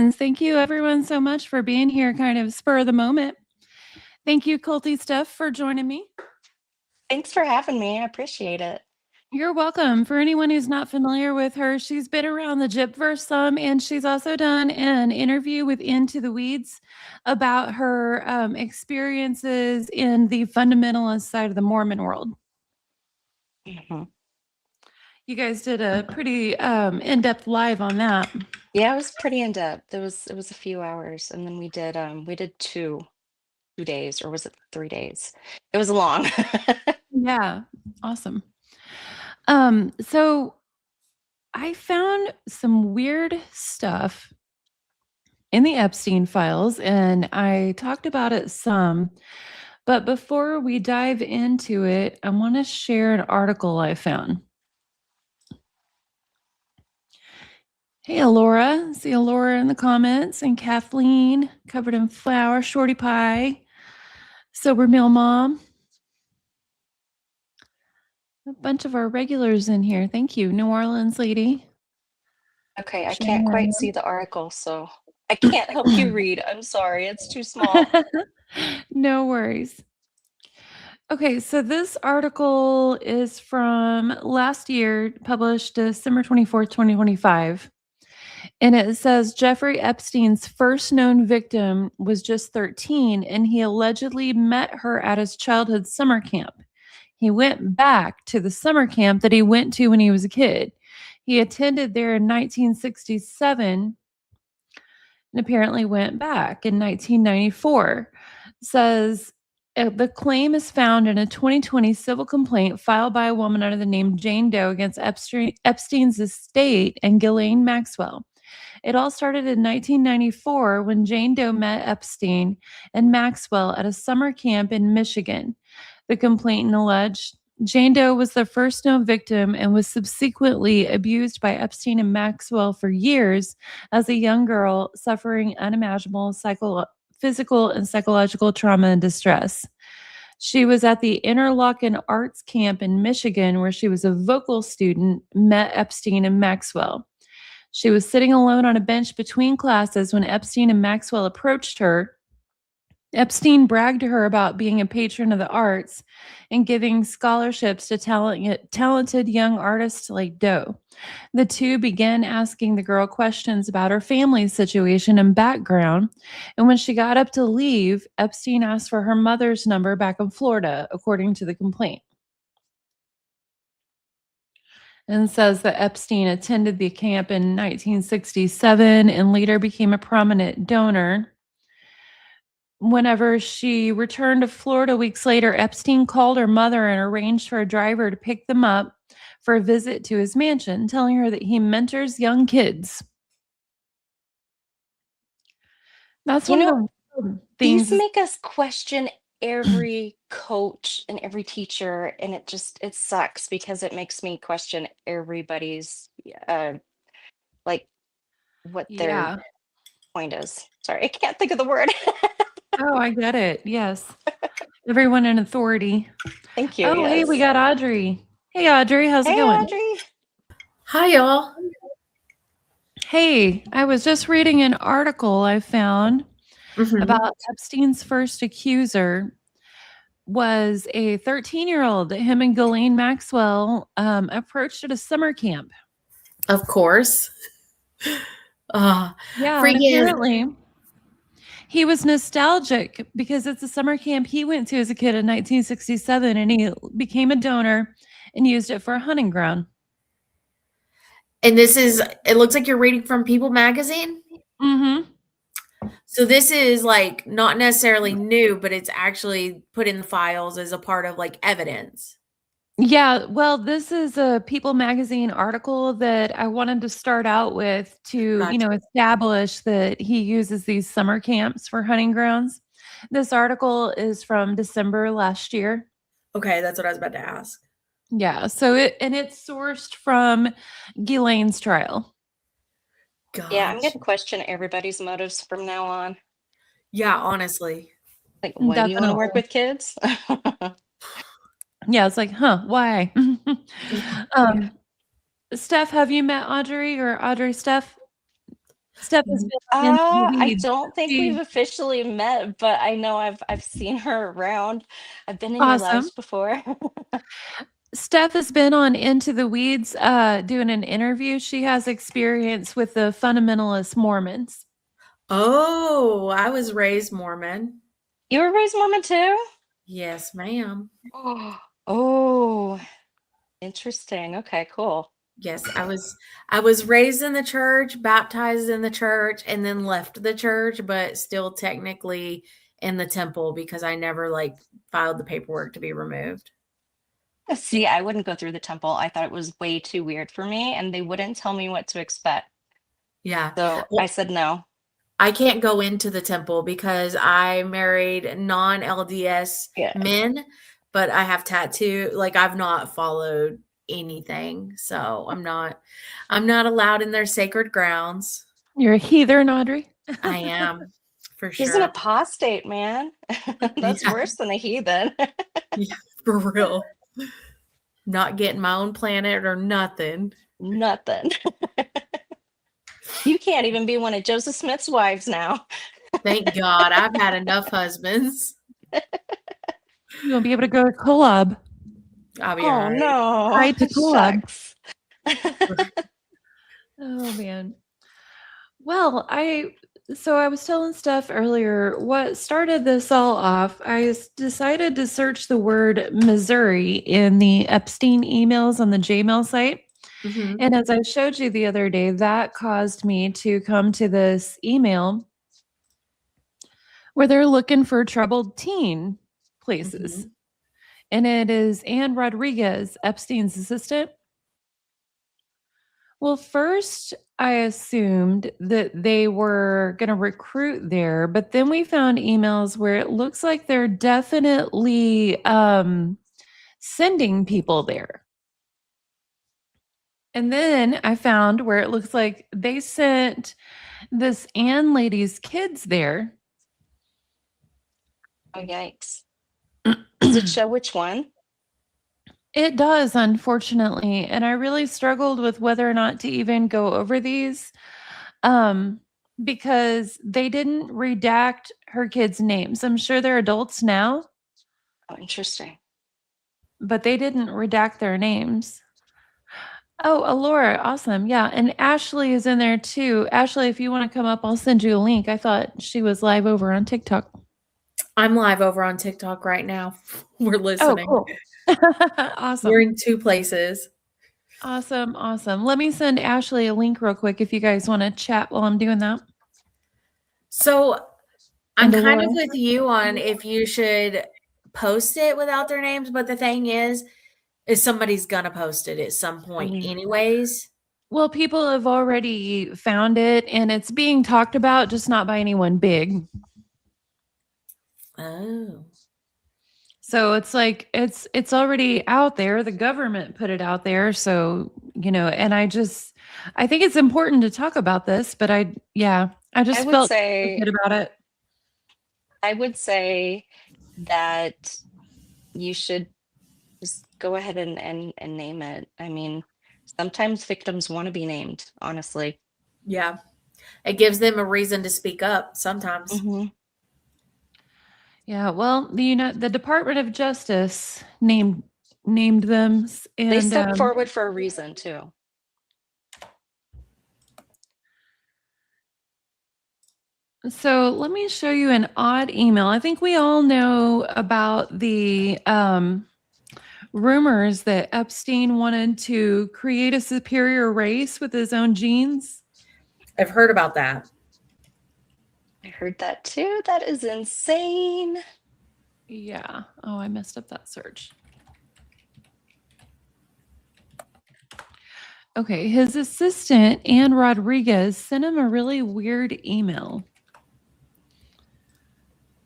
ones. Thank you, everyone, so much for being here, kind of spur of the moment. Thank you, Culty Steph, for joining me. Thanks for having me. I appreciate it. You're welcome. For anyone who's not familiar with her, she's been around the Gypverse some, and she's also done an interview with Into the Weeds about her experiences in the fundamentalist side of the Mormon world. Mhm. You guys did a pretty in-depth live on that. Yeah, it was pretty in depth. It was a few hours, and then we did two days, or was it 3 days? It was long. Yeah, awesome. So I found some weird stuff in the Epstein files, and I talked about it some. But before we dive into it, I want to share an article I found. Hey, Alora. See Alora in the comments, and Kathleen, covered in flour, Shorty Pie, Sober Meal Mom. A bunch of our regulars in here. Thank you, New Orleans lady. Okay, I can't quite see the article, so I can't help you read. I'm sorry, it's too small. No worries. Okay, so this article is from last year, published December 24th, 2025. And it says Jeffrey Epstein's first known victim was just 13, and he allegedly met her at his childhood summer camp. He went back to the summer camp that he went to when he was a kid. He attended there in 1967 and apparently went back in 1994. Says the claim is found in a 2020 civil complaint filed by a woman under the name Jane Doe against Epstein's estate and Ghislaine Maxwell. It all started in 1994 when Jane Doe met Epstein and Maxwell at a summer camp in Michigan. The complainant alleged Jane Doe was the first known victim and was subsequently abused by Epstein and Maxwell for years as a young girl, suffering unimaginable physical and psychological trauma and distress. She was at the Interlochen Arts Camp in Michigan, where she was a vocal student, met Epstein and Maxwell. She was sitting alone on a bench between classes when Epstein and Maxwell approached her. Epstein bragged to her about being a patron of the arts and giving scholarships to talented young artists like Doe. The two began asking the girl questions about her family situation and background. And when she got up to leave, Epstein asked for her mother's number back in Florida, according to the complaint. And says that Epstein attended the camp in 1967 and later became a prominent donor. Whenever she returned to Florida weeks later, Epstein called her mother and arranged for a driver to pick them up for a visit to his mansion, telling her that he mentors young kids. That's You one know, of the things. these make us question every coach and every teacher, and it sucks because it makes me question everybody's like what their Yeah. point is. Sorry, I can't think of the word. Oh, I get it. Yes. Everyone in authority. Thank you. Oh, hey, we Yes. got Audrey. Hey, Audrey, how's it Hey, going? Audrey. Hi, y'all. Hey, I was just reading an article I found about Epstein's first accuser was a 13-year-old that him and Ghislaine Maxwell approached at a summer camp. Of course. Yeah, and apparently he was nostalgic because it's a summer camp he went to as a kid in 1967, and he became a donor and used it for a hunting ground. And it looks like you're reading from People magazine. Mm-hmm. So this is like not necessarily new, but it's actually put in the files as a part of like evidence. Yeah, well, this is a People magazine article that I wanted to start out with to, Gotcha. establish that he uses these summer camps for hunting grounds. This article is from December last year. Okay, that's what I was about to ask. Yeah, so it's sourced from Ghislaine's trial. Yeah, I'm going to question everybody's motives from now on. Yeah, honestly. Like, why do you want to work with kids? Yeah, it's like, why? Steph, have you met Audrey or Audrey Steph? Steph has been into the I weeds. don't think we've officially met, but I know I've seen her around. I've been in your Awesome. lives before. Steph has been on Into the Weeds doing an interview. She has experience with the fundamentalist Mormons. Oh, I was raised Mormon. You were raised Mormon too? Yes, ma'am. Oh, interesting. Okay, cool. Yes, I was raised in the church, baptized in the church, and then left the church, but still technically in the temple because I never like filed the paperwork to be removed. See, I wouldn't go through the temple. I thought it was way too weird for me, and they wouldn't tell me what to expect. Yeah. So I said no. I can't go into the temple because I married non-LDS Yeah. men, but I have tattoo. Like I've not followed anything, so I'm not allowed in their sacred grounds. You're a heathen, Audrey. I am for He's an sure. apostate, man. That's Yeah, worse than a heathen. yeah, for real. Not getting my own planet or nothing. Nothing. You can't even be one of Joseph Smith's wives now. Thank God, I've had enough husbands. You won't be able to go to Kolob. I'll be Oh all right. no. Hi to Kolob. Shucks. Oh man. Well, I was telling Steph earlier what started this all off. Decided to search the word Missouri in the Epstein emails on the Gmail site. Mhm. And as I showed you the other day, that caused me to come to this email where they're looking for troubled teen places. Mhm. And it is Anne Rodriguez, Epstein's assistant. Well, first, I assumed that they were going to recruit there, but then we found emails where it looks like they're definitely sending people there. And then I found where it looks like they sent this Ann lady's kids there. Oh, yikes. Does it show which one? It does, unfortunately. And I really struggled with whether or not to even go over these because they didn't redact her kids' names. I'm sure they're adults now, Oh, interesting. but they didn't redact their names. Oh, Alora, awesome. Yeah. And Ashley is in there too. Ashley, if you want to come up, I'll send you a link. I thought she was live over on TikTok. I'm live over on TikTok right now. We're Oh, listening. cool. Awesome. We're in two places. Awesome. Awesome. Let me send Ashley a link real quick if you guys want to chat while I'm doing that. So I'm And kind of Alora. with you on if you should post it without their names, but the thing is somebody's gonna post it at some point Mhm. anyways. Well, people have already found it and it's being talked about, just not by anyone big. Oh. So it's like it's already out there. The government put it out there. So, and I think it's important to talk about this, but I just would felt say- good about it. I would say that you should just go ahead and name it. I mean, sometimes victims want to be named, honestly. Yeah. It gives them a reason to speak up sometimes. Mhm. Yeah, well, the Department of Justice named them, and They stepped forward for a reason too. So let me show you an odd email. I think we all know about the rumors that Epstein wanted to create a superior race with his own genes. I've heard about that. I heard that too. That is insane. Yeah. Oh, I messed up that search. Okay, his assistant, Anne Rodriguez, sent him a really weird email.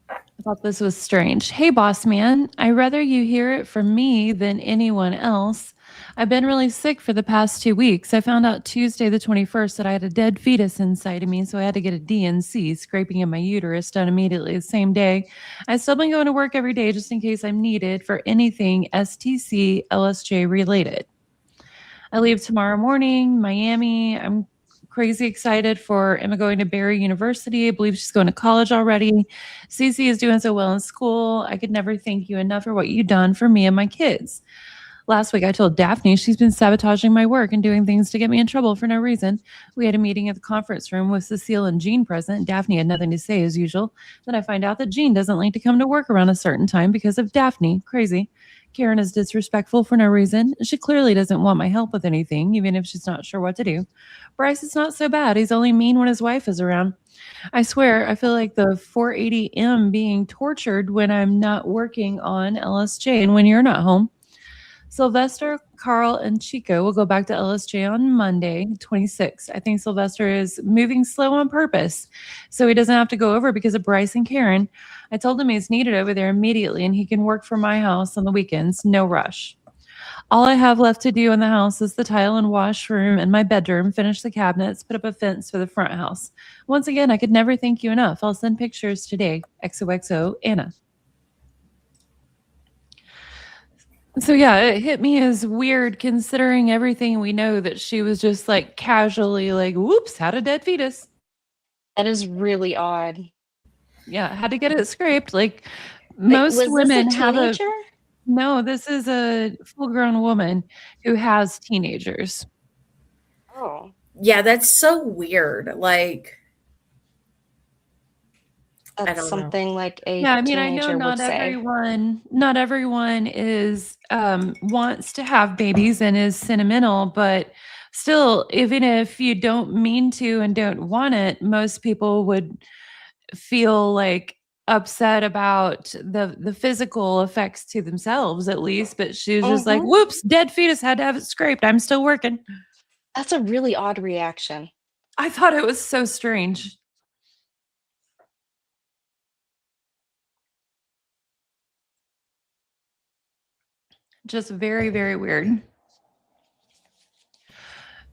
I thought this was strange. Hey, boss man, I'd rather you hear it from me than anyone else. I've been really sick for the past 2 weeks. I found out Tuesday the 21st that I had a dead fetus inside of me, so I had to get a DNC, scraping in my uterus, done immediately the same day. I've still been going to work every day just in case I'm needed for anything STC, LSJ related. I leave tomorrow morning, Miami. I'm crazy excited for Emma going to Barry University. I believe she's going to college already. Cece is doing so well in school. I could never thank you enough for what you've done for me and my kids. Last week, I told Daphne she's been sabotaging my work and doing things to get me in trouble for no reason. We had a meeting at the conference room with Cecile and Jean present. Daphne had nothing to say as usual. Then I find out that Jean doesn't like to come to work around a certain time because of Daphne. Crazy. Karen is disrespectful for no reason. She clearly doesn't want my help with anything, even if she's not sure what to do. Bryce is not so bad. He's only mean when his wife is around. I swear, I feel like the 480M being tortured when I'm not working on LSJ and when you're not home. Sylvester, Carl, and Chico will go back to LSJ on Monday, 26th. I think Sylvester is moving slow on purpose, so he doesn't have to go over because of Bryce and Karen. I told him he's needed over there immediately, and he can work from my house on the weekends. No rush. All I have left to do in the house is the tile and washroom and my bedroom, finish the cabinets, put up a fence for the front house. Once again, I could never thank you enough. I'll send pictures today. XOXO, Anna. So yeah, it hit me as weird considering everything we know that she was just like casually like, whoops, had a dead fetus. That is really odd. Yeah, had to get it scraped. Like Wait, most was women this a have a teenager? no, this is a full-grown woman who has teenagers. Oh, Yeah, that's so weird. Like, I that's don't know. something like a Yeah, I mean, I know teenager would say. not everyone is wants to have babies and is sentimental, but still, even if you don't mean to and don't want it, most people would feel like upset about the physical effects to themselves at least. But she was just like, Mhm. whoops, dead fetus, had to have it scraped. I'm still working. That's a really odd reaction. I thought it was so strange. Just very, very weird.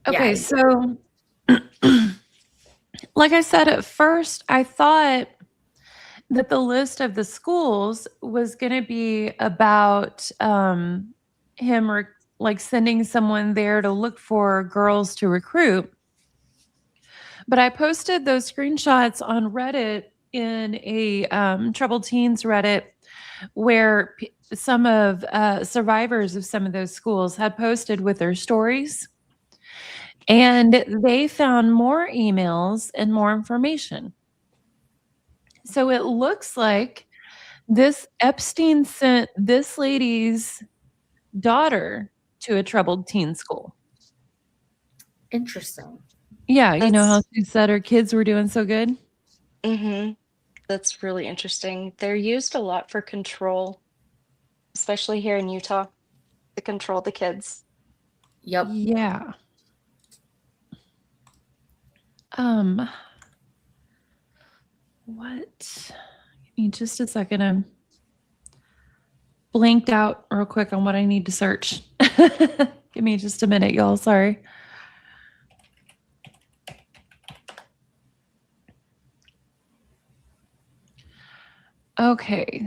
Okay, Yeah. so like I said at first, I thought that the list of the schools was going to be about him like sending someone there to look for girls to recruit. But I posted those screenshots on Reddit in a Troubled Teens Reddit where some of survivors of some of those schools had posted with their stories. And they found more emails and more information. So it looks like this Epstein sent this lady's daughter to a troubled teen school. Interesting. Yeah, you know how That's she said her kids were doing so good? that's really interesting. They're used a lot for control, especially here in Utah, to control the kids. Yep. Yeah. What? Give me just a second. I'm blanked out real quick on what I need to search. Give me just a minute, y'all. Sorry. Okay.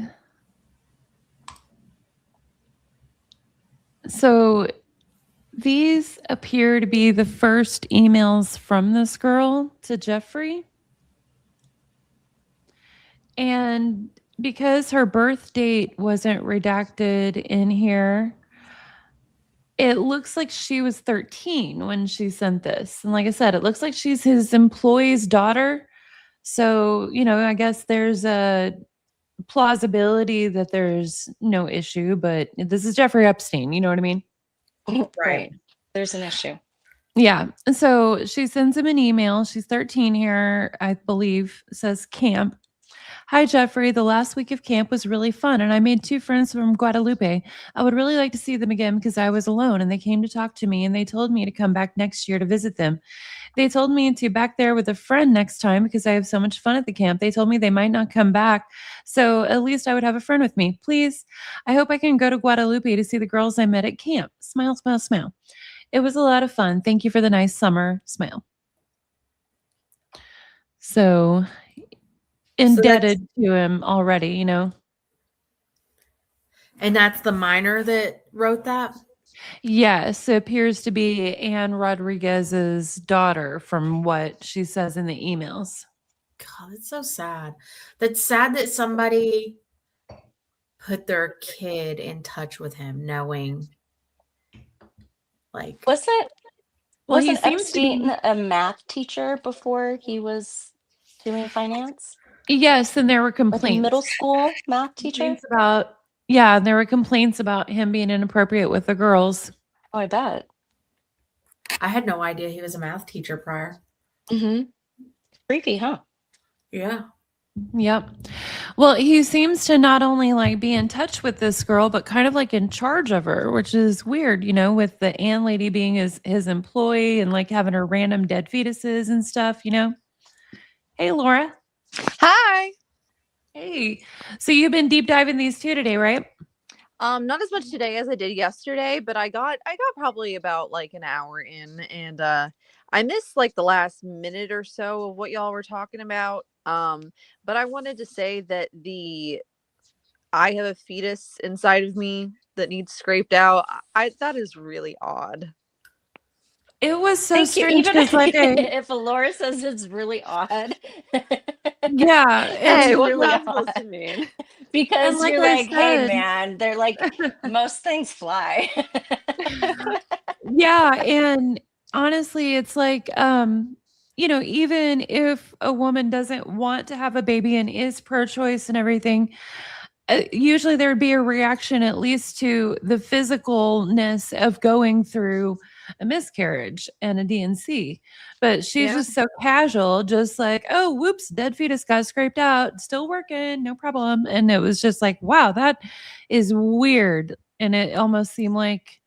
So these appear to be the first emails from this girl to Jeffrey. And because her birth date wasn't redacted in here, it looks like she was 13 when she sent this. And like I said, it looks like she's his employee's daughter. So, you know, I guess there's a plausibility that there's no issue, but this is Jeffrey Epstein. You know what I mean? Right. There's an issue. Yeah. And so she sends him an email. She's 13 here, I believe, says camp. Hi, Jeffrey. The last week of camp was really fun, and I made 2 friends from Guadalupe. I would really like to see them again because I was alone, and they came to talk to me, and they told me to come back next year to visit them. They told me to back there with a friend next time because I have so much fun at the camp. They told me they might not come back, so at least I would have a friend with me. Please, I hope I can go to Guadalupe to see the girls I met at camp. Smile, smile, smile. It was a lot of fun. Thank you for the nice summer. Smile. So indebted to him already, you know. And that's the minor that wrote that? Yes, it appears to be Anne Rodriguez's daughter from what she says in the emails. God, that's so sad. That's sad that somebody put their kid in touch with him, knowing like Wasn't Well, he wasn't seems to Epstein be. a math teacher before he was doing finance? Yes, and there were Like a middle complaints. school math teacher? Complaints about Yeah, there were complaints about him being inappropriate with the girls. Oh, I bet. I had no idea he was a math teacher prior. Mm-hmm. Creepy, huh? Yeah. Yep. Well, he seems to not only like be in touch with this girl, but kind of like in charge of her, which is weird, with the Ann lady being his employee and like having her random dead fetuses and stuff. Hey, Laura. Hi. Hey. So you've been deep diving these two today, right? Not as much today as I did yesterday, but I got probably about like an hour in, and I missed like the last minute or so of what y'all were talking about. But I wanted to say that I have a fetus inside of me that needs scraped out. That is really odd. It was so Thank you. strange Even because if Laura says it's really odd. yeah, It's Hey, and, what's really that supposed odd. to mean? Because and like you're I like, hey said, man, they're like most things fly. yeah, and honestly, it's like, even if a woman doesn't want to have a baby and is pro-choice and everything, usually there would be a reaction at least to the physicalness of going through a miscarriage and a DNC. But she's Yeah. just so casual, just like, oh, whoops, dead fetus got scraped out, still working, no problem. And it was just like, wow, that is weird. And it almost seemed like,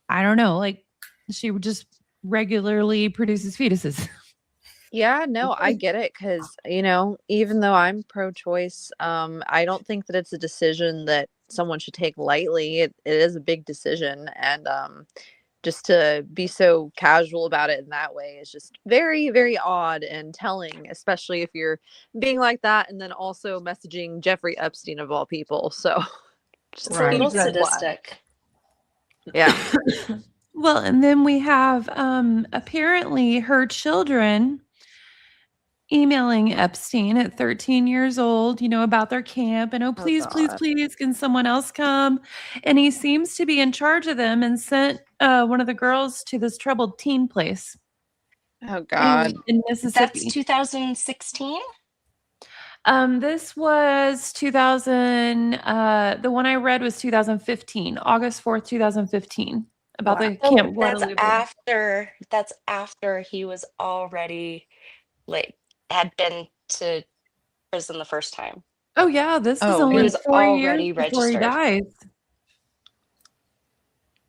I don't know, like she would just regularly produces fetuses. Yeah, no, I get it because, even though I'm pro-choice, I don't think that it's a decision that someone should take lightly. It is a big decision, and just to be so casual about it in that way is just very, very odd and telling, especially if you're being like that and then also messaging Jeffrey Epstein of all people. So just It's a little huge red flag. sadistic. Yeah. Well, and then we have apparently her children emailing Epstein at 13 years old, about their camp and, oh, please, please, God. please, can someone else come? And he seems to be in charge of them and sent one of the girls to this troubled teen place Oh God. in That's Mississippi. 2016. This was 2000. The one I read was 2015, August 4th, 2015, about Wow. the So Camp that's Guadalupe. after he was already like had been to prison the first time. Oh, yeah, this is Oh, He only was 4 years already before he registered. dies.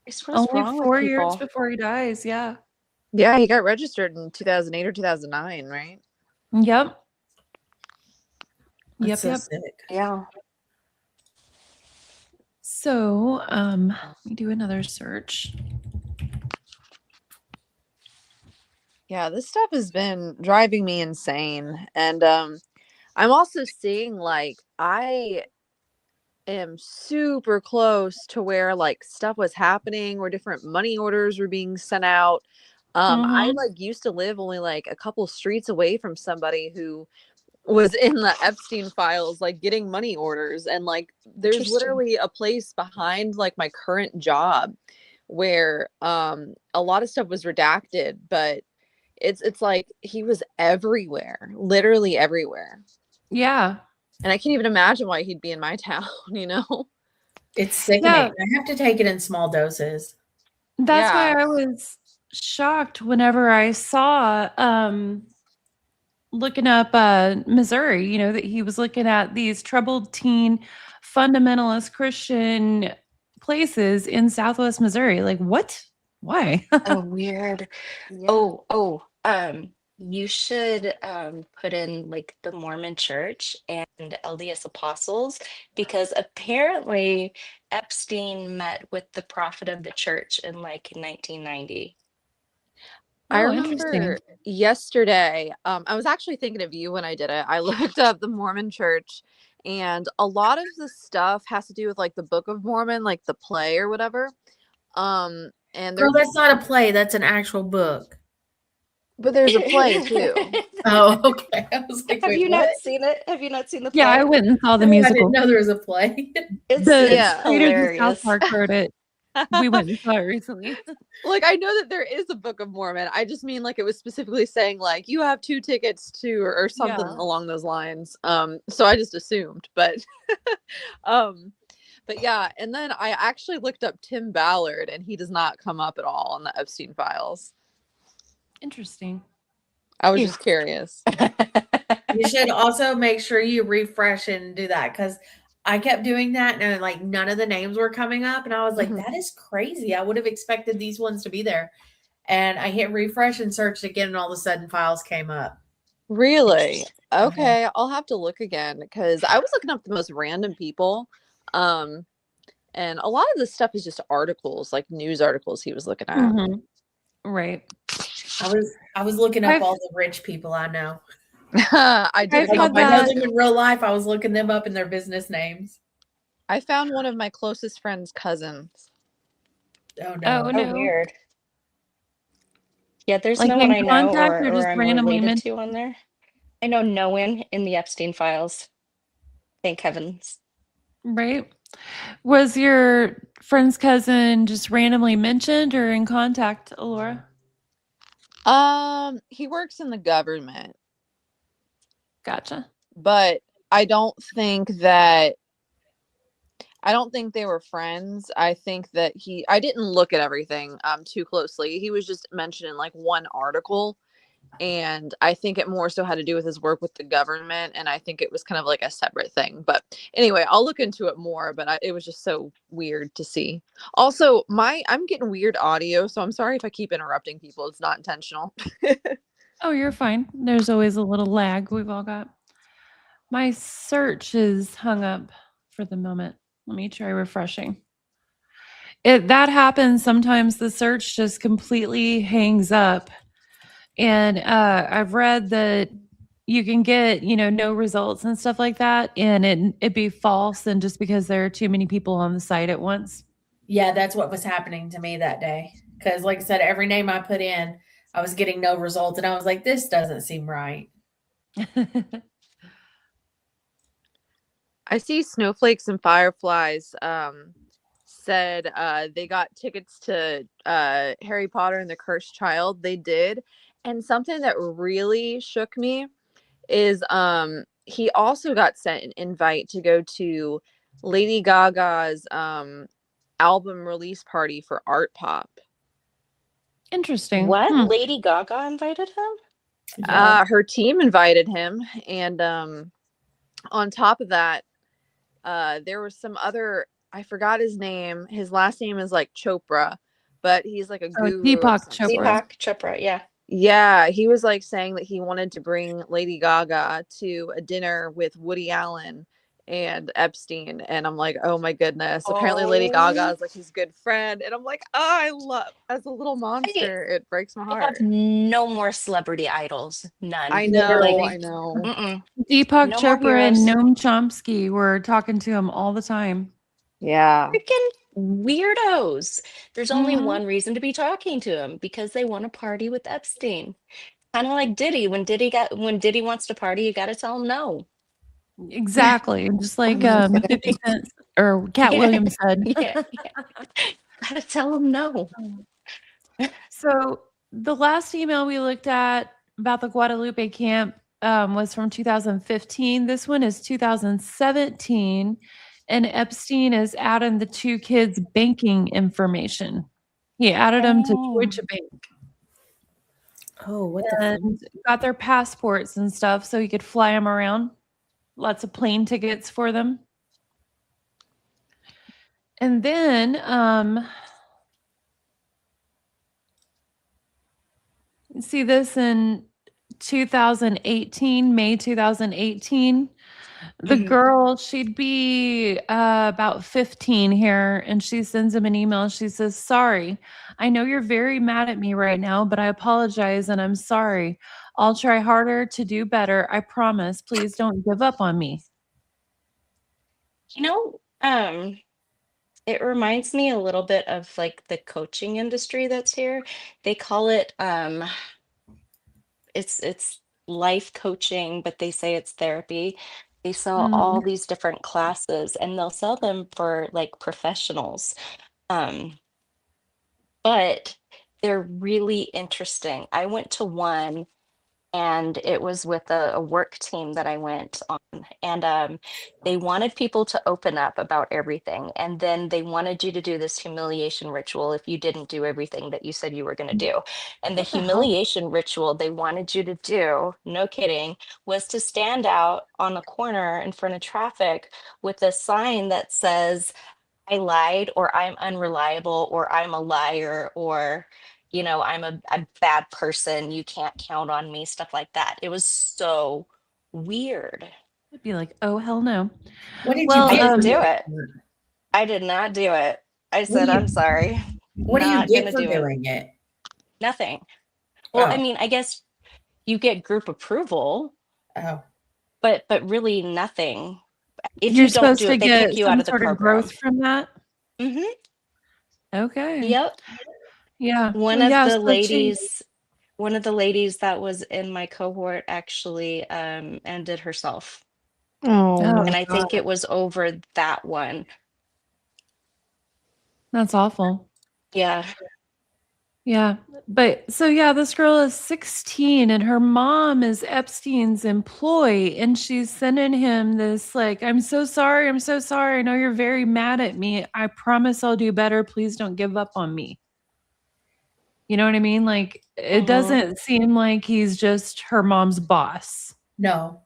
What's Only wrong with 4 years people? before he dies, yeah. yeah, he got registered in 2008 or 2009, right? Yep. That's Yep, so yep. sick. Yeah. So, let me do another search. Yeah, this stuff has been driving me insane. And I'm also seeing like I am super close to where like stuff was happening, where different money orders were being sent out. I Mhm. like used to live only like a couple streets away from somebody who was in the Epstein files, like getting money orders. And like there's Interesting. literally a place behind like my current job where a lot of stuff was redacted, but it's like he was everywhere, literally everywhere. Yeah. And I can't even imagine why he'd be in my town, you know? It's sickening. Yeah. I have to take it in small doses. That's why Yeah. I was shocked whenever I saw, looking up, Missouri, that he was looking at these troubled teen fundamentalist Christian places in Southwest Missouri. Like, what? Why? Oh, weird. Yeah. Oh, you should put in like the Mormon Church and LDS Apostles because apparently Epstein met with the prophet of the church in like 1990. I Oh, interesting. remember yesterday, I was actually thinking of you when I did it. I looked up the Mormon Church, and a lot of the stuff has to do with like the Book of Mormon, like the play or whatever. And Girl, there's that's not a play. That's an actual book. but there's a play too. Oh, okay. I was like, Have wait, you what? not seen it? Have you not seen the play? Yeah, I went and saw the Oh, I musical. didn't know there was a play. It's The Yeah. creators of South hilarious. Park wrote it. We went and saw it recently. Like I know that there is a Book of Mormon. I just mean like it was specifically saying like you have 2 tickets to or something Yeah. along those lines. So I just assumed, but but yeah, and then I actually looked up Tim Ballard and he does not come up at all on the Epstein files. Interesting. I was Ew. just curious. You should also make sure you refresh and do that because I kept doing that and like none of the names were coming up. And I was like, Mhm. that is crazy. I would have expected these ones to be there. And I hit refresh and searched again, and all of a sudden files came up. Really? Uh-huh. Okay, I'll have to look again because I was looking up the most random people. And a lot of this stuff is just articles, like news articles he was looking at. Mhm. Right. I was looking up I've- all the rich people I know. I did. I've Like, had if I know that- them in real life, I was looking them up in their business names. I found one of my closest friend's cousins. Oh no. Oh, Oh, no. weird. Yeah, there's Like no one in I know contact or or just I'm randomly related mentioned? to on there. I know no one in the Epstein files. Thank heavens. Right. Was your friend's cousin just randomly mentioned or in contact, Laura? He works in the government, Gotcha. but I don't think they were friends. I think that I didn't look at everything too closely. He was just mentioned in like one article, and I think it more so had to do with his work with the government, and I think it was kind of like a separate thing. But anyway, I'll look into it more, but it was just so weird to see. Also, I'm getting weird audio, so I'm sorry if I keep interrupting people. It's not intentional. Oh, you're fine. There's always a little lag we've all got. My search is hung up for the moment. Let me try refreshing. That happens sometimes. The search just completely hangs up. And I've read that you can get, no results and stuff like that, and it be false, and just because there are too many people on the site at once. Yeah, that's what was happening to me that day. Because, like I said, every name I put in, I was getting no results. And I was like, this doesn't seem right. I see Snowflakes and Fireflies said they got tickets to Harry Potter and the Cursed Child. They did. And something that really shook me is he also got sent an invite to go to Lady Gaga's album release party for Art Pop. Interesting. What? Hmm. Lady Gaga invited him? Yeah. Her team invited him, and on top of that, there was some other, I forgot his name. His last name is like Chopra, but he's like a Oh, guru. Deepak Chopra. Deepak Chopra, yeah. Yeah, he was like saying that he wanted to bring Lady Gaga to a dinner with Woody Allen and Epstein, and I'm like, oh my goodness. Apparently Lady Gaga is like his good friend, and I'm like, I love, as a little monster, it breaks my I heart. have no more celebrity idols. None. I know, Like, I know. mm-mm. Deepak No more Chopra and heroes. Noam Chomsky were talking to him all the time. Yeah. Freaking weirdos. There's only Mhm. one reason to be talking to him, because they want to party with Epstein. Kind of like Diddy. When Diddy wants to party, you got to tell him no. Exactly. Just like 50 Cent or Cat Yeah. Williams said. Yeah. Gotta tell him no. So the last email we looked at about the Guadalupe camp was from 2015. This one is 2017. And Epstein is adding the 2 kids' banking information. He added them to Oh. Deutsche Bank Oh, what the fuck? and got their passports and stuff so he could fly them around. Lots of plane tickets for them. And then see this in 2018, May 2018. The Mhm. girl, she'd be about 15 here, and she sends him an email. She says, sorry, I know you're very mad at me right now, but I apologize and I'm sorry. I'll try harder to do better. I promise. Please don't give up on me. You know, It reminds me a little bit of like the coaching industry that's here. They call it it's life coaching, but they say it's therapy. They sell all Mm, these different classes and they'll sell them for like professionals. Um, but they're really interesting. I went to one and it was with a work team that I went on. And they wanted people to open up about everything. And then they wanted you to do this humiliation ritual if you didn't do everything that you said you were going to do. And the what the hell? humiliation ritual they wanted you to do, no kidding, was to stand out on a corner in front of traffic with a sign that says, I lied, or I'm unreliable, or I'm a liar, or, I'm a bad person. You can't count on me, stuff like that. It was so weird. I'd be like, oh, hell no. What did you Well, I get didn't for do doing it. it? I did not do it. I What do said, I'm you sorry. what do you Not get gonna for do it. doing it? Nothing. Well, I Oh, mean, I guess you get group approval, oh. but really nothing. If you're you don't supposed do to it, they get kick you out some of the sort of growth program. from that. Hmm. Okay. Yep. Yeah. One Well, of yeah. the So she, ladies one of the ladies that was in my cohort actually ended herself. Oh oh, And no. I God, think it was over that one. that's awful. Yeah. Yeah. But so, yeah, this girl is 16 and her mom is Epstein's employee. And she's sending him this, like, I'm so sorry. I'm so sorry. I know you're very mad at me. I promise I'll do better. Please don't give up on me. You know what I mean? Like, it Hmm. doesn't seem like he's just her mom's boss. No.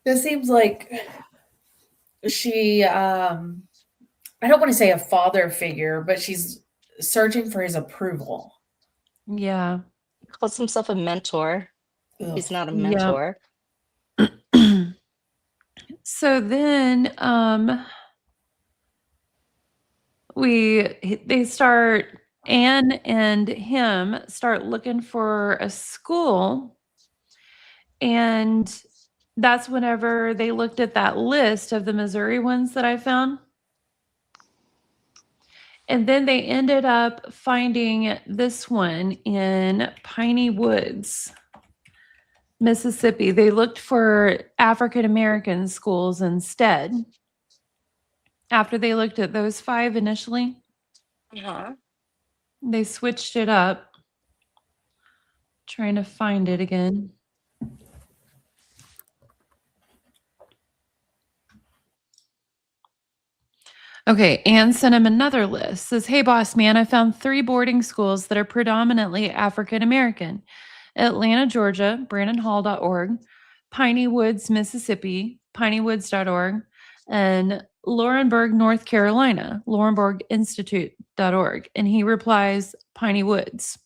It seems like she I don't want to say a father figure, but she's searching for his approval. Yeah. He calls himself a mentor. Ugh. He's not a Yeah. mentor. So then they start, Anne and him start looking for a school, and that's whenever they looked at that list of the Missouri ones that I found. And then they ended up finding this one in Piney Woods, Mississippi. They looked for African American schools instead. After they looked at those 5 initially, Uh-huh. they switched it up. Trying to find it again. Okay, Anne sent him another list. Says, hey, boss man, I found 3 boarding schools that are predominantly African American. Atlanta, Georgia, BrandonHall.org, Piney Woods, Mississippi, PineyWoods.org, and Laurinburg, North Carolina, LaurinburgInstitute.org. And he replies, Piney Woods.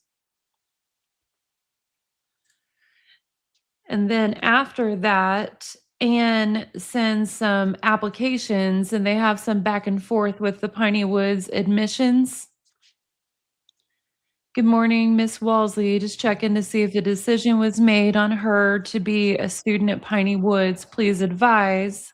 And then after that, Anne sends some applications and they have some back and forth with the Piney Woods admissions. Good morning, Miss Walsley. Just checking to see if the decision was made on her to be a student at Piney Woods. Please advise.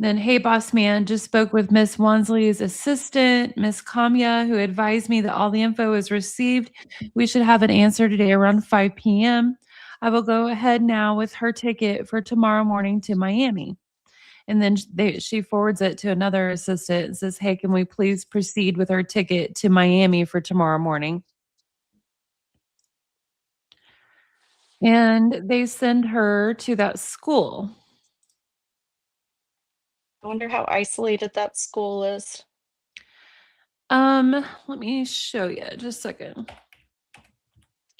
Then, hey, boss man, just spoke with Miss Wansley's assistant, Miss Kamya, who advised me that all the info is received. We should have an answer today around 5 p.m. I will go ahead now with her ticket for tomorrow morning to Miami. And then she forwards it to another assistant and says, hey, can we please proceed with her ticket to Miami for tomorrow morning? And they send her to that school. I wonder how isolated that school is. Let me show you just a second.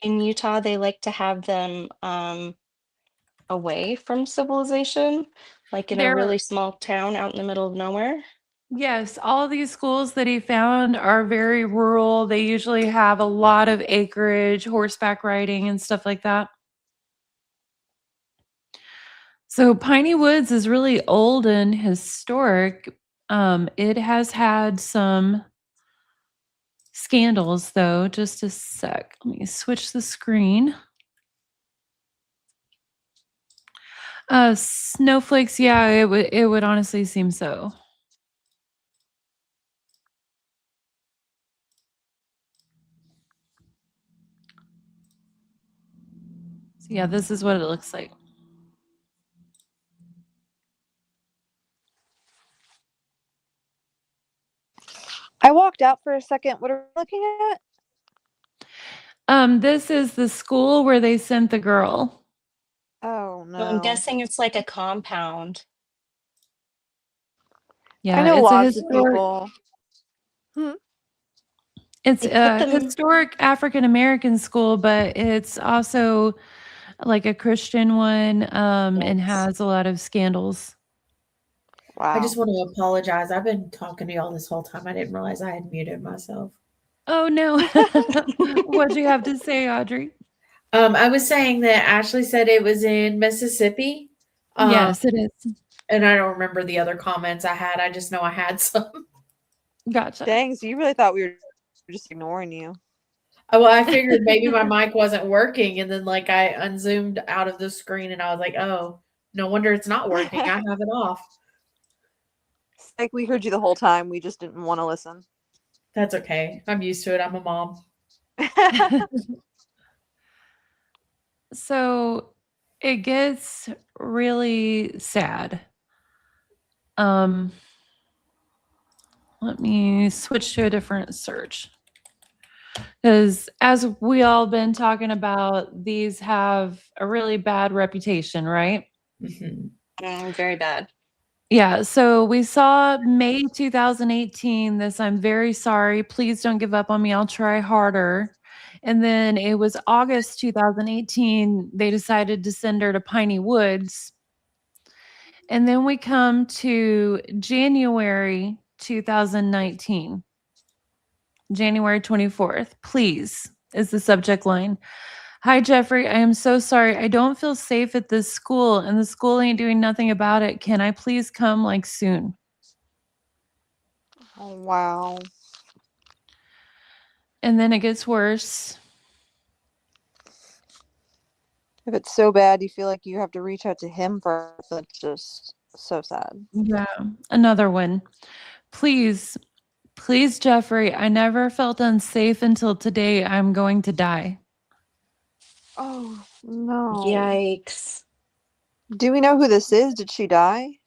In Utah, they like to have them away from civilization, like in a They're really small town out in the middle of nowhere. Yes, all of these schools that he found are very rural. They usually have a lot of acreage, horseback riding, and stuff like that. So Piney Woods is really old and historic. It has had some scandals, though. Just a sec. Let me switch the screen. Snowflakes, yeah, it would honestly seem so. So yeah, this is what it looks like. I walked out for a second. What are we looking at? This is the school where they sent the girl. Oh So I'm no. guessing it's like a compound. Yeah, I know it's a lots of historic. people. It's They put a them. historic African American school, but it's also like a Christian one, and Yikes. has a lot of scandals. Wow. I just want to apologize. I've been talking to y'all this whole time. I didn't realize I had muted myself. Oh no. What'd you have to say, Audrey? I was saying that Ashley said it was in Mississippi. Yes, it is. And I don't remember the other comments I had. I just know I had some. Gotcha. Dang, so you really thought we were just ignoring you. Well, I figured maybe my mic wasn't working, and then like I unzoomed out of the screen, and I was like, "Oh, no wonder it's not working. I have it off." It's like we heard you the whole time. We just didn't want to listen. That's okay. I'm used to it. I'm a mom. So it gets really sad. Let me switch to a different search. Because as we all been talking about, these have a really bad reputation, right? Mhm. Very bad. Yeah, so we saw May 2018, this I'm very sorry. Please don't give up on me. I'll try harder. And then it was August 2018, they decided to send her to Piney Woods. And then we come to January 2019. January 24th. Please is the subject line. Hi, Jeffrey. I am so sorry. I don't feel safe at this school, and the school ain't doing nothing about it. Can I please come like soon? Oh wow. And then it gets worse. If it's so bad you feel like you have to reach out to him for that's just so sad. Yeah. Another one. Please, please, Jeffrey. I never felt unsafe until today. I'm going to die. Oh no. Yikes. Do we know who this is? Did she die?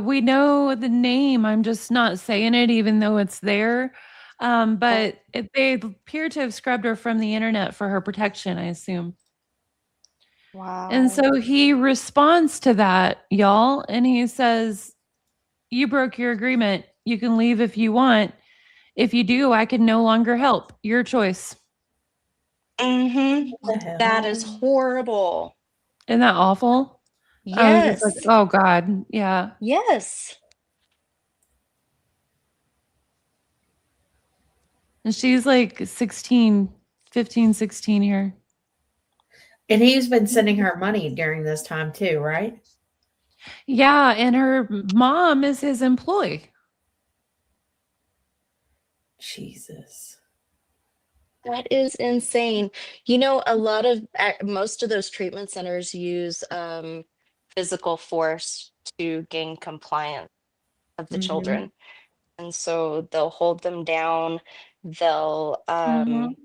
We know the name. I'm just not saying it, even though it's there. But they appear to have scrubbed her from the internet for her protection, I assume. Wow. And so he responds to that, y'all, and he says, "You broke your agreement. You can leave if you want. If you do, I can no longer help. Your choice." Mm-hmm. What the hell? That is horrible. Isn't that awful? I was just like, Yes. oh God. Yeah. Yes. And she's like 16, 15, 16 here. And he's been sending her money during this time too, right? Yeah. And her mom is his employee. Jesus. That is insane. You know, most of those treatment centers use physical force to gain compliance of the Mhm. children. And so they'll hold them down, they'll Mhm.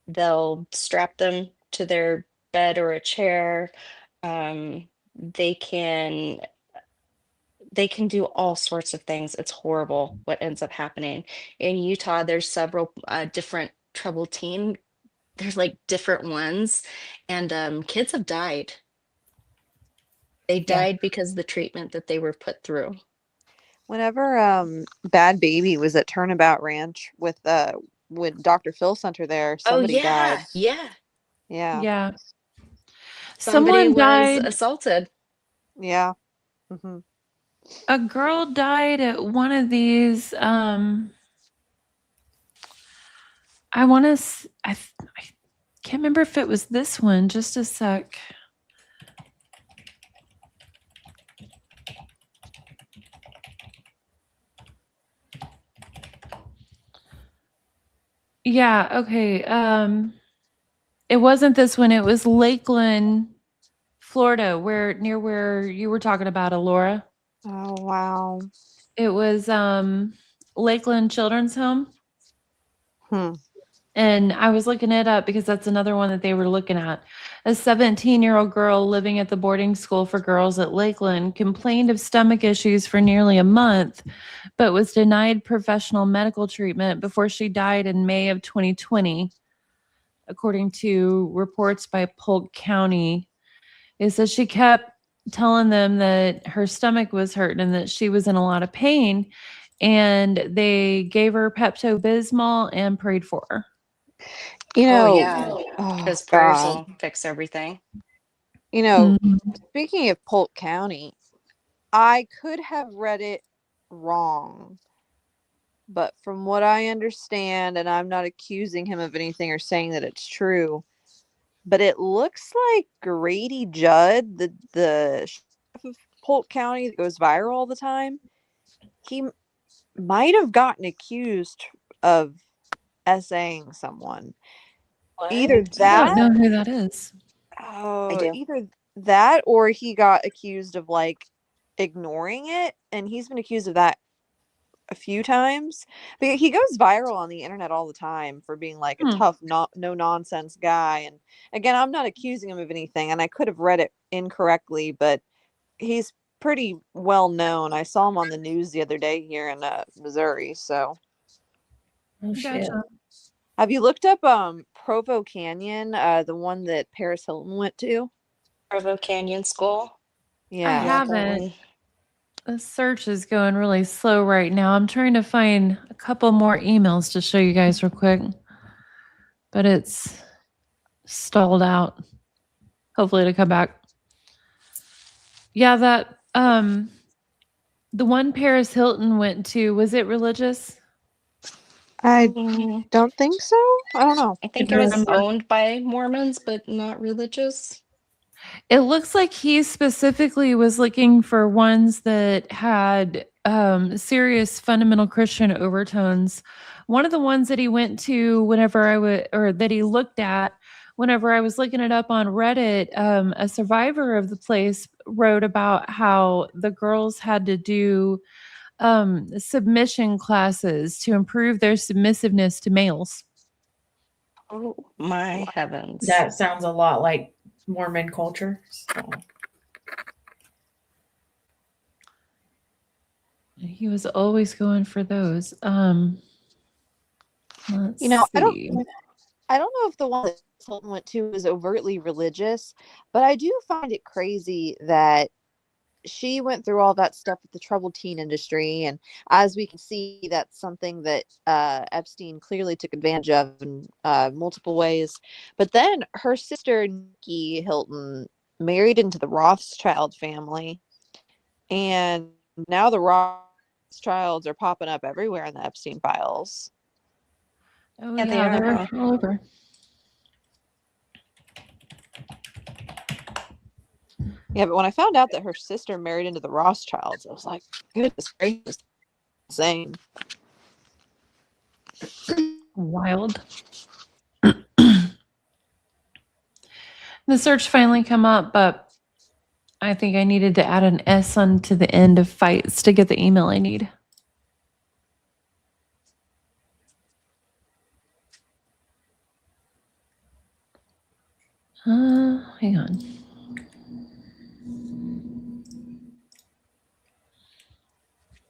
they'll strap them to their bed or a chair. They can do all sorts of things. It's horrible what ends up happening. In Utah, there's several different troubled teen. There's like different ones, and kids have died. They Yeah. died because of the treatment that they were put through. Whenever Bad Baby was at Turnabout Ranch with when Dr. Phil sent her there, Oh somebody yeah, died. yeah. Yeah. Yeah. Somebody Someone was died. assaulted. Yeah. Hmm. A girl died at one of these. I want to. I can't remember if it was this one. Just a sec. Yeah. Okay. It wasn't this one. It was Lakeland, Florida, near where you were talking about, Alora. Oh wow. It was Lakeland Children's Home. Hmm. And I was looking it up because that's another one that they were looking at. A 17-year-old girl living at the boarding school for girls at Lakeland complained of stomach issues for nearly a month, but was denied professional medical treatment before she died in May of 2020, according to reports by Polk County. It says she kept telling them that her stomach was hurting and that she was in a lot of pain, and they gave her Pepto-Bismol and prayed for her. You Oh know, yeah, oh because prayers God. will fix everything. You know, Mhm. speaking of Polk County, I could have read it wrong, but from what I understand, and I'm not accusing him of anything or saying that it's true, but it looks like Grady Judd, the sheriff of Polk County that goes viral all the time, he might have gotten accused of SAing someone. Either What? I don't that, know who that is. I do. either that, or he got accused of like ignoring it, and he's been accused of that a few times. But he goes viral on the internet all the time for being like a Hmm. tough, no nonsense guy. And again, I'm not accusing him of anything, and I could have read it incorrectly, but he's pretty well known. I saw him on the news the other day here in Missouri. So, Oh shit. Gotcha. have you looked up Provo Canyon, the one that Paris Hilton went to? Provo Canyon School. I Yeah. Yeah, that haven't. one. The search is going really slow right now. I'm trying to find a couple more emails to show you guys real quick, but it's stalled out. Hopefully to come back. Yeah, that the one Paris Hilton went to, was it religious? I Mm, don't think so. I don't know. I think Do it you was remember? owned by Mormons, but not religious. It looks like he specifically was looking for ones that had serious fundamental Christian overtones. One of the ones that he went to whenever I would, or that he looked at whenever I was looking it up on Reddit, a survivor of the place wrote about how the girls had to do submission classes to improve their submissiveness to males. Oh my heavens. That sounds a lot like Mormon culture. So. He was always going for those. Let's You know, see. I don't know if the one that Hilton went to is overtly religious, but I do find it crazy that she went through all that stuff with the troubled teen industry, and as we can see, that's something that Epstein clearly took advantage of in multiple ways. But then her sister Nikki Hilton married into the Rothschild family, and now the Rothschilds are popping up everywhere in the Epstein files. Oh Yeah, they yeah, are, they're huh? all over. Yeah, but when I found out that her sister married into the Rothschilds, I was like, goodness gracious, insane. Wild. The search finally come up, but I think I needed to add an S onto the end of fights to get the email I need. Hang on.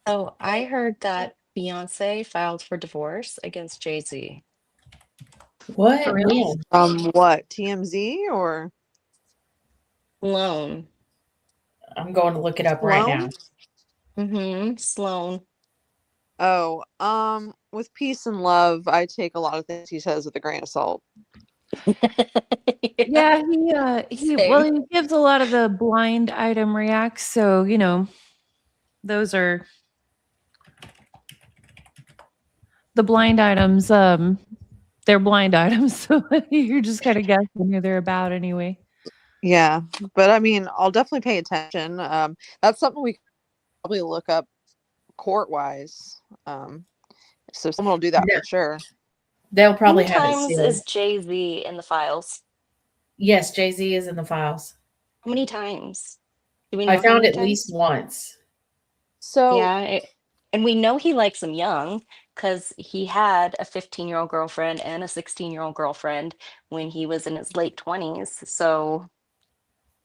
So I heard that Beyonce filed for divorce against Jay-Z. What? For real? When? What, TMZ or Sloan. I'm going to look it up right now. Mm-hmm. Sloan. Oh, with peace and love, I take a lot of things he says with a grain of salt. Yeah, well, Same. he gives a lot of the blind item reacts, so you know, those are the blind items. They're blind items, so you're just kind of guessing who they're about anyway. Yeah, but I mean, I'll definitely pay attention. That's something we could probably look up court-wise. So someone will do that Yeah. for sure. They'll How probably many have it times sealed. is Jay-Z in the files? Yes, Jay-Z is in the files. How many times? Do we know I how found many at least times? once. So Yeah, and we know he likes them young because he had a 15-year-old girlfriend and a 16-year-old girlfriend when he was in his late 20s. So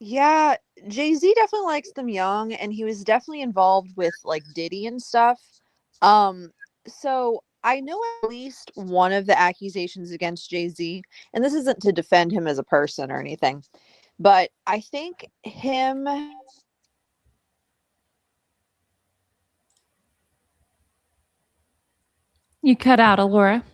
yeah, Jay-Z definitely likes them young, and he was definitely involved with like Diddy and stuff. Um, so I know at least one of the accusations against Jay-Z, and this isn't to defend him as a person or anything, but I think him. You cut out, Alora.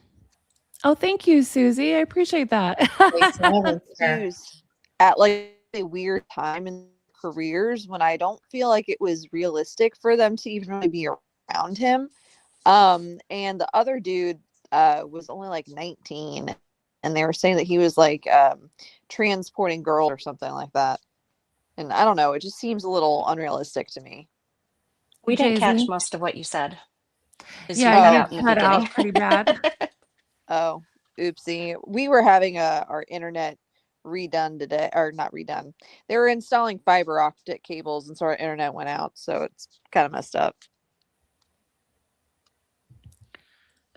Oh, thank you, Susie. I appreciate that. Thanks for having her. Used at like a weird time in their careers when I don't feel like it was realistic for them to even really be around him. And the other dude was only like 19, and they were saying that he was like transporting girls or something like that. And I don't know, it just seems a little unrealistic to me. we didn't catch Jay-Z? most of what you said because you Yeah, cut you out in the cut beginning. out pretty bad. Oh, oopsie. We were having our internet redone today, or not redone. They were installing fiber optic cables, and so our internet went out, so it's kind of messed up.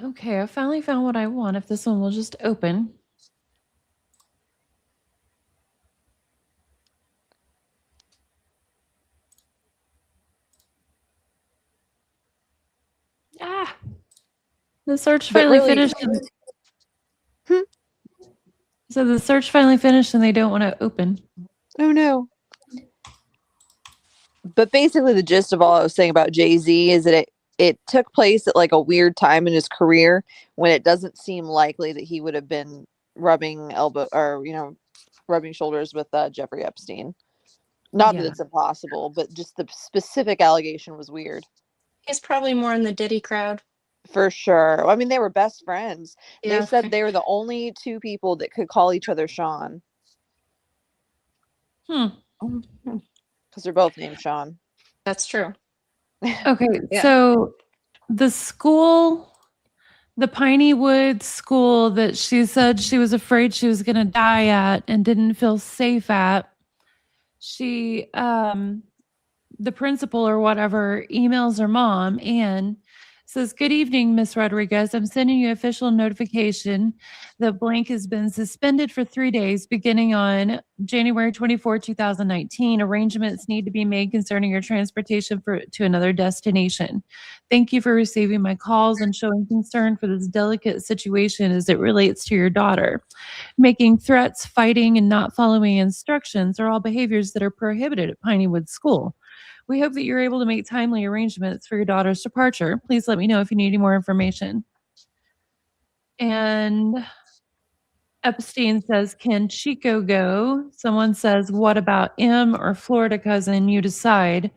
Okay, I finally found what I want. If this one will just open. Ah, the search But finally really, finished. Hmm. So the search finally finished and they don't want to open. Oh no. But basically, the gist of all I was saying about Jay-Z is that it took place at like a weird time in his career when it doesn't seem likely that he would have been rubbing elbow or rubbing shoulders with Jeffrey Epstein. Not that Yeah. it's impossible, but just the specific allegation was weird. He's probably more in the Diddy crowd. For sure. I mean, they were best friends. They Yeah. said they were the only two people that could call each other Sean Mhm. because they're both named Sean. That's true. Okay, Yeah. so the school, the Piney Woods school that she said she was afraid she was going to die at and didn't feel safe at, she the principal or whatever emails her mom and says, "Good evening, Miss Rodriguez. I'm sending you official notification that blank has been suspended for 3 days beginning on January 24, 2019. Arrangements need to be made concerning your transportation to another destination. Thank you for receiving my calls and showing concern for this delicate situation as it relates to your daughter. Making threats, fighting, and not following instructions are all behaviors that are prohibited at Piney Woods School. We hope that you're able to make timely arrangements for your daughter's departure. Please let me know if you need any more information." And Epstein says, "Can Chico go?" Someone says, "What about M or Florida cousin? You decide.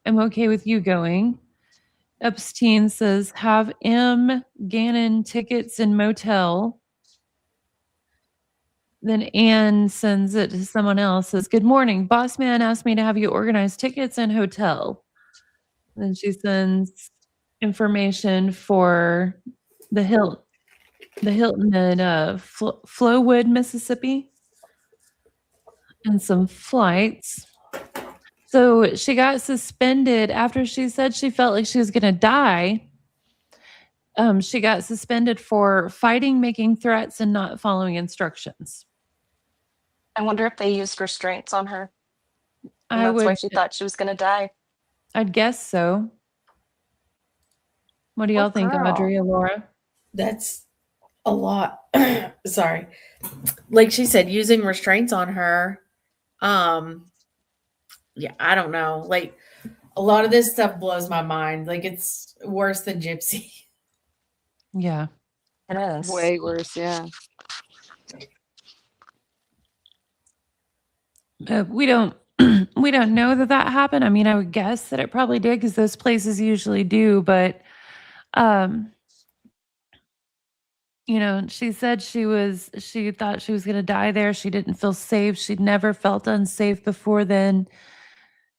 I'm okay with you going." Epstein says, "Have M Gannon tickets in motel." Then Anne sends it to someone else, says, "Good morning. Boss man asked me to have you organize tickets and hotel." Then she sends information for the Hilton in Flowood, Mississippi, and some flights. So she got suspended after she said she felt like she was going to die. She got suspended for fighting, making threats, and not following instructions. I wonder if they used restraints on her. And I that's why would, she thought she was going to die. I'd guess so. What do Poor y'all think, girl. Audrey or Laura? That's a lot. Sorry. Like she said, using restraints on her. Yeah, I don't know. Like a lot of this stuff blows my mind. Like it's worse than Gypsy. Yeah. It is. Way worse, yeah. We don't we don't know that that happened. I mean, I would guess that it probably did because those places usually do, but um she said she thought she was going to die there. She didn't feel safe. She'd never felt unsafe before then.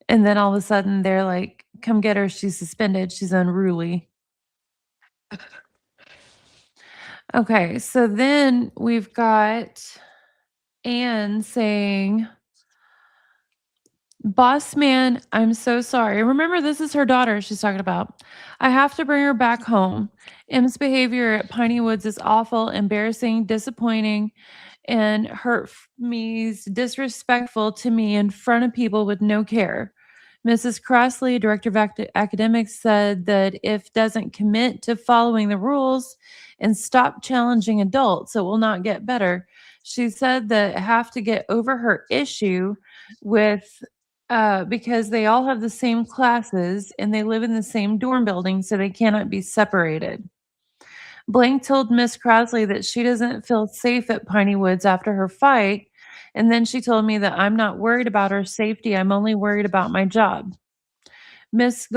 And then all of a sudden they're like, "Come get her. She's suspended. She's unruly." Okay, so then we've got Anne saying, Boss man, I'm so sorry. Remember, this is her daughter she's talking about. I have to bring her back home. M's behavior at Piney Woods is awful, embarrassing, disappointing, and hurt me's disrespectful to me in front of people with no care. Mrs. Crossley, director of academics, said that if doesn't commit to following the rules and stop challenging adults, it will not get better. She said that have to get over her issue with because they all have the same classes and they live in the same dorm building, so they cannot be separated. Blank told Miss Crosley that she doesn't feel safe at Piney Woods after her fight, and then she told me that I'm not worried about her safety, I'm only worried about my job. Mr.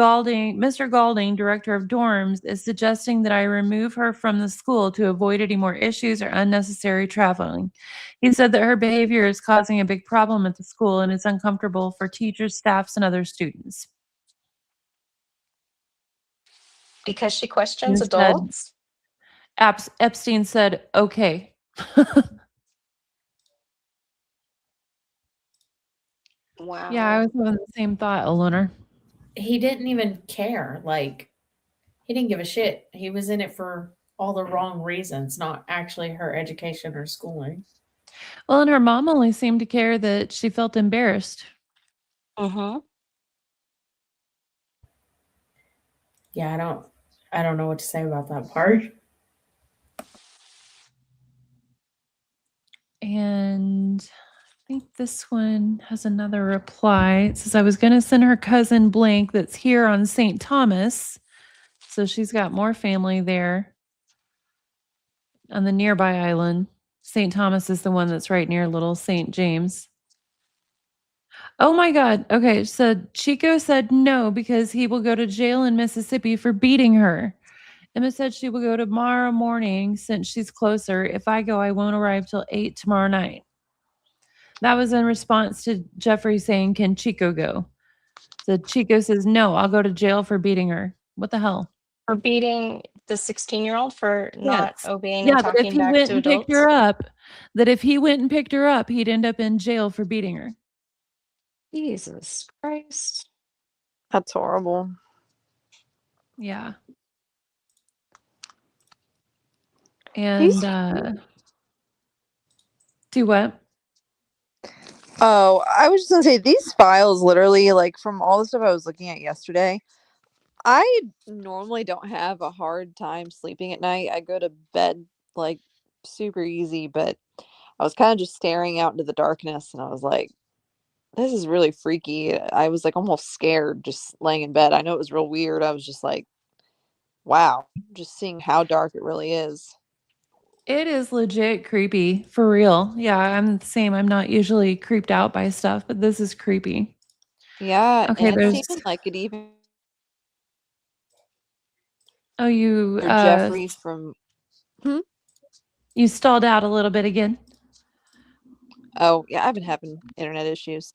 Galding, director of dorms, is suggesting that I remove her from the school to avoid any more issues or unnecessary traveling. He said that her behavior is causing a big problem at the school and it's uncomfortable for teachers, staffs, and other students. Because she questions And said, adults. Epstein said, okay. Wow. Yeah, I was having the same thought, Eleanor. He didn't even care. Like, he didn't give a shit. He was in it for all the wrong reasons, not actually her education or schooling. Well, and her mom only seemed to care that she felt embarrassed. Mm-hmm. Yeah, I don't know what to say about that part. And I think this one has another reply. It says, I was going to send her cousin Blank that's here on St. Thomas. So she's got more family there on the nearby island. St. Thomas is the one that's right near Little St. James. Oh my God. Okay. So Chico said no because he will go to jail in Mississippi for beating her. Emma said she will go tomorrow morning since she's closer. If I go, I won't arrive till 8 tomorrow night. That was in response to Jeffrey saying, can Chico go? So Chico says, no, I'll go to jail for beating her. What the hell? For beating the 16-year-old for not Yes. obeying Yeah, and that if talking he back went to and picked adults. her up, he'd end up in jail for beating her. Jesus Christ. That's horrible. Yeah. These- And do what? Oh, I was just gonna say these files literally, like from all the stuff I was looking at yesterday, I normally don't have a hard time sleeping at night. I go to bed like super easy, but I was kind of just staring out into the darkness and I was like, this is really freaky. I was like almost scared just laying in bed. I know it was real weird. I was just like, wow, just seeing how dark it really is. It is legit creepy, for real. Yeah, I'm the same. I'm not usually creeped out by stuff, but this is creepy. Yeah, Okay, and it's there's even like it even you or Jeffrey from you stalled out a little bit again. oh yeah, I've been having internet issues.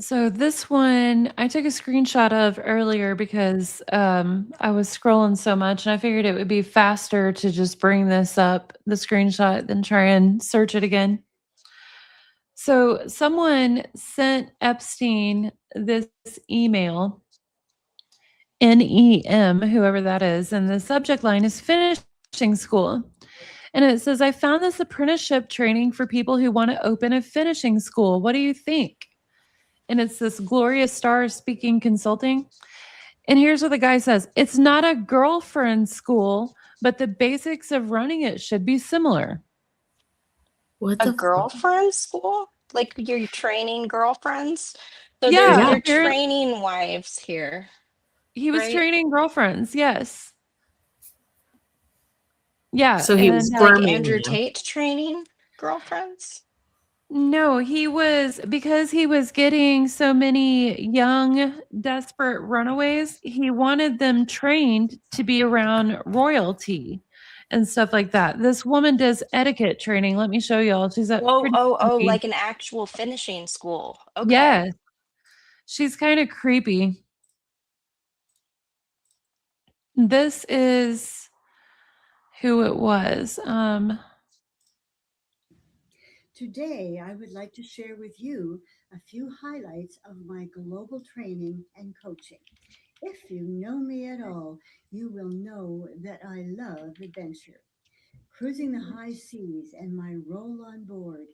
So this one I took a screenshot of earlier because I was scrolling so much and I figured it would be faster to just bring this up, the screenshot, than try and search it again. So someone sent Epstein this email, NEM, whoever that is, and the subject line is finishing school. And it says, I found this apprenticeship training for people who want to open a finishing school. What do you think? And it's this Gloria Starr speaking consulting. And here's what the guy says. It's not a girlfriend school, but the basics of running it should be similar. What A the fuck? girlfriend school? Like you're training girlfriends? So Yeah, they're apparently- training wives here. He was Right. training girlfriends, yes. Yeah. So he was and, Like grooming Andrew them. Tate training girlfriends? No, he was because he was getting so many young, desperate runaways. He wanted them trained to be around royalty and stuff like that. This woman does etiquette training. Let me show y'all. She's at Oh, pretty oh, oh, creepy. like an actual finishing school. Okay. Yes, she's kind of creepy. This is who it was. Today, I would like to share with you a few highlights of my global training and coaching. If you know me at all, you will know that I love adventure. Cruising the high seas and my role on board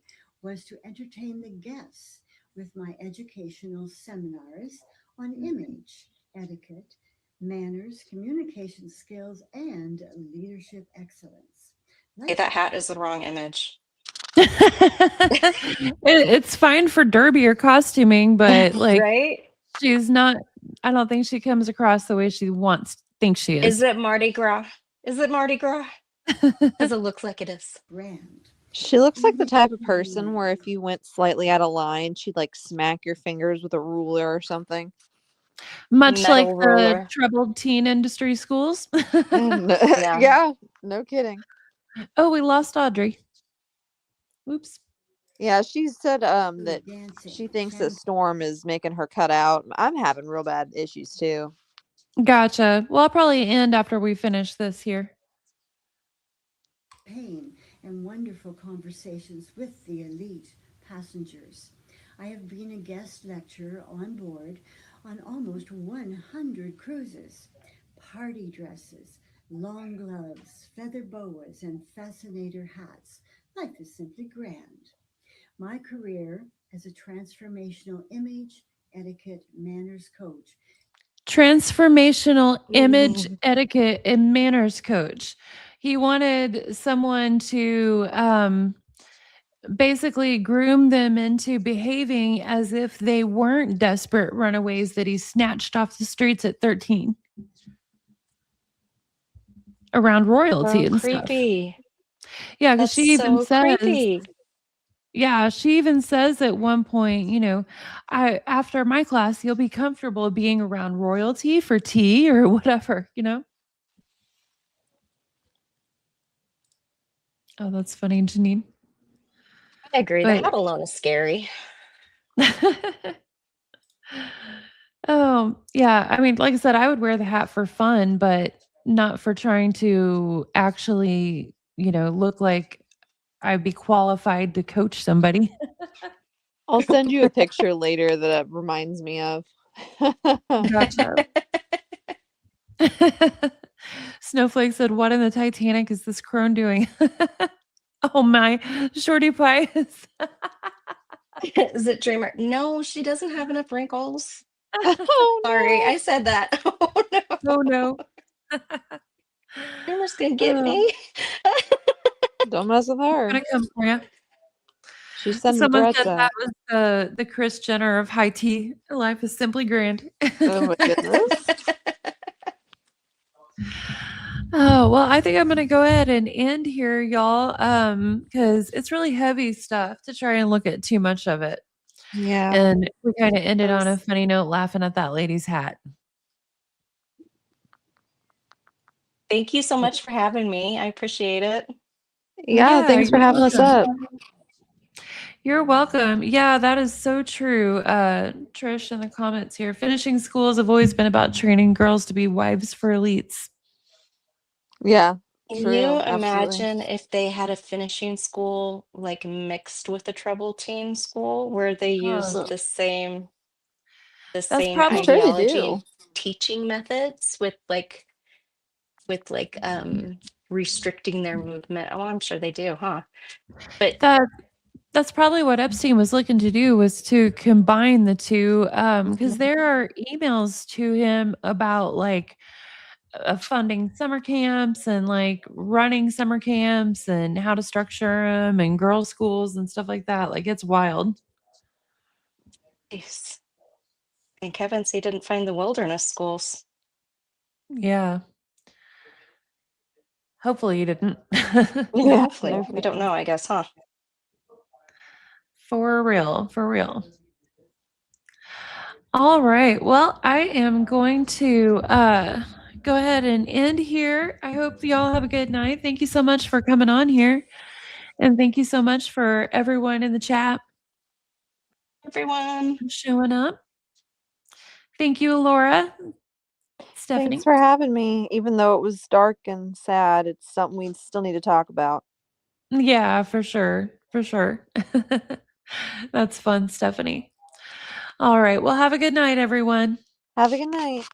was to entertain the guests with my educational seminars on image, etiquette, manners, communication skills, and leadership excellence. Hey, Life that hat is the wrong image. It's fine for derby or costuming, but like Right? she's not. I don't think she comes across the way she thinks she Is is. it Mardi Gras? Is it Mardi Gras? Does it look like it is? brand. She looks like the Even type of if you person learn where if you went slightly out of line, she'd like smack your fingers with a ruler or something. Much like Metal the ruler. troubled teen industry schools. Yeah. Yeah, no kidding. Oh, we lost Audrey. Oops. Yeah, she said that dancing, she thinks that Storm is making her cut out. I'm having real bad issues too. Gotcha. Well, I'll probably end after we finish this here. champagne and wonderful conversations with the elite passengers. I have been a guest lecturer on board on almost 100 cruises. Party dresses, long gloves, feather boas, and fascinator hats. Life is simply grand. My career as a transformational image, etiquette, manners coach. Transformational image, Mhm. etiquette, and manners coach. He wanted someone to basically groom them into behaving as if they weren't desperate runaways that he snatched off the streets at 13 around royalty So and stuff. creepy. Yeah, because That's she even so says, creepy. yeah, she even says at one point, I after my class, you'll be comfortable being around royalty for tea or whatever. Oh, that's funny, Janine. I agree. The But hat alone is scary. oh, yeah. I mean, like I said, I would wear the hat for fun, but not for trying to actually, look like I'd be qualified to coach somebody. I'll send you a picture later that it reminds me of. Gotcha. Snowflake said, "What in the Titanic is this crone doing?" Oh my, Shorty Pie. Is it Dreamer? No, she doesn't have enough wrinkles. Oh Sorry, no. I said that. Oh no. Oh no. Dreamer's gonna get Oh, me. Don't mess with her. gonna come for you. She's sending Someone threats said that out. was the Kris Jenner of high tea. Life is simply grand. Oh my goodness. Oh, well, I think I'm gonna go ahead and end here, y'all. Because it's really heavy stuff to try and look at too much of it. Yeah. And we kind of ended on a Those- funny note laughing at that lady's hat. Thank you so much for having me. I appreciate it. Yeah, thanks for you're having us welcome. up. You're welcome. Yeah, that is so true. Trish in the comments here. Finishing schools have always been about training girls to be wives for elites. Yeah, Can true. you Absolutely. imagine if they had a finishing school like mixed with a trouble teen school where they used Oh, the same that's probably I'm sure they ideology do. and teaching methods with restricting their movement? Oh, I'm sure they do, huh? But that's probably what Epstein was looking to do, was to combine the two. Because there are emails to him about like funding summer camps and like running summer camps and how to structure them and girls' schools and stuff like that. Like it's wild. jeez, thank heavens he didn't find the wilderness schools. Yeah. Hopefully you didn't. Yeah, Hopefully, no we don't kidding. know, I guess, huh? For real, for real. All right. Well, I am going to go ahead and end here. I hope y'all have a good night. Thank you so much for coming on here. And thank you so much for everyone in the chat Everyone, showing up. Thank you, Laura. Stephanie. Thanks for having me. Even though it was dark and sad, it's something we still need to talk about. Yeah, for sure. for sure. That's fun, Stephanie. All right. Well, have a good night, everyone. Have a good night.